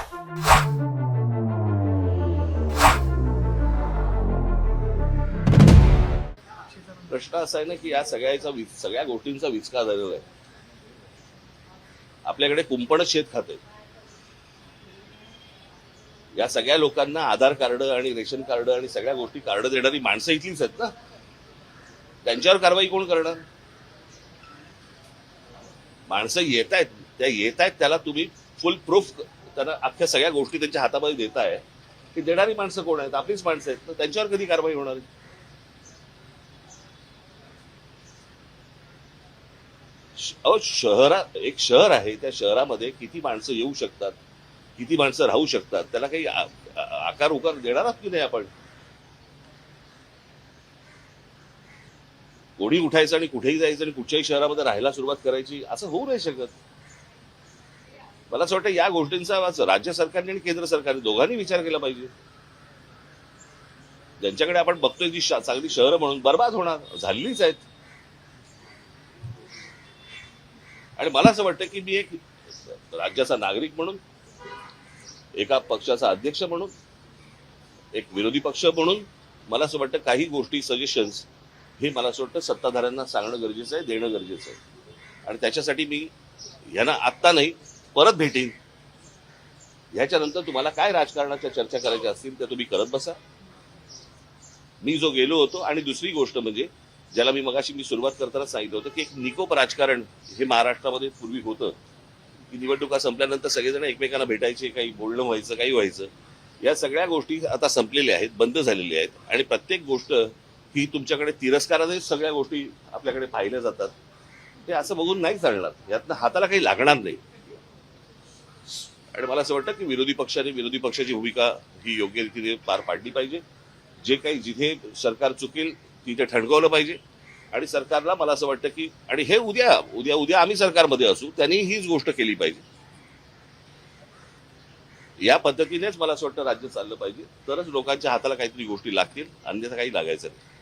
प्रश्न असा आहे ना की या सगळ्या गोष्टींचा विचका झालेला आहे. आपल्याकडे कुंपणच शेत खाते. या सगळ्या लोकांना आधार कार्ड आणि रेशन कार्ड आणि सगळ्या गोष्टी कार्ड देणारी माणसं इथलीच आहेत ना. त्यांच्यावर कारवाई कोण करणार? माणसं येत आहेत त्याला तुम्ही फुल प्रूफ त्यांना अख्ख्या सगळ्या गोष्टी त्यांच्या हातामध्ये देताय. की देणारी माणसं कोण आहेत? आपलीच माणसं आहेत. तर त्यांच्यावर कधी कारवाई होणार? एक शहर आहे, त्या शहरामध्ये किती माणसं येऊ शकतात, किती माणसं राहू शकतात, त्याला काही आकार उकार देणार आहात की नाही आपण? कोणी उठायचं आणि कुठेही जायचं आणि कुठच्याही शहरामध्ये राहायला सुरुवात करायची, असं होऊ नाही शकत. मला असं वाटतं या गोष्टींचा राज्य सरकारने आणि केंद्र सरकारने दोघांनी विचार केला पाहिजे. ज्यांच्याकडे आपण बघतोय ती चांगली शहरं म्हणून बर्बाद होणार झालीच आहेत. आणि मला असं वाटतं की मी एक राज्याचा नागरिक म्हणून, एका पक्षाचा अध्यक्ष म्हणून, एक विरोधी पक्ष म्हणून मला असं वाटतं काही गोष्टी सजेशन्स हे मला असं वाटतं सत्ताधाऱ्यांना सांगणं गरजेचं आहे, देणं गरजेचं आहे. आणि त्याच्यासाठी मी यांना आत्ता नाही परत भेटीन. ह्याच्यानंतर तुम्हाला काय राजकारणाच्या चर्चा करायच्या असतील त्या तुम्ही करत बसा. मी जो गेलो होतो. आणि दुसरी गोष्ट म्हणजे ज्याला मी सुरुवात करताना सांगितलं होतं की एक निकोप राजकारण हे महाराष्ट्रामध्ये पूर्वी होतं की निवडणुका संपल्यानंतर सगळेजण एकमेकांना भेटायचे, काही बोलणं व्हायचं, काही व्हायचं. या सगळ्या गोष्टी आता संपलेल्या आहेत, बंद झालेल्या आहेत. आणि प्रत्येक गोष्ट ही तुमच्याकडे तिरस्कारानेच सगळ्या गोष्टी आपल्याकडे पाहिल्या जातात. ते असं बघून नाही चालणार. यातनं हाताला काही लागणार नाही. आणि मला असं वाटतं की विरोधी पक्षाची भूमिका ही योग्य रीतीने पार पाडली पाहिजे. जे काही जिथे सरकार चुकेल तिथे ठणकावलं पाहिजे. आणि सरकारला मला असं वाटतं की आणि हे उद्या आम्ही सरकारमध्ये असू त्यांनी हीच गोष्ट केली पाहिजे. या पद्धतीनेच मला असं वाटतं राज्य चाललं पाहिजे. तरच लोकांच्या हाताला काहीतरी गोष्टी लागतील, अन्यथा काही लागायचं नाही.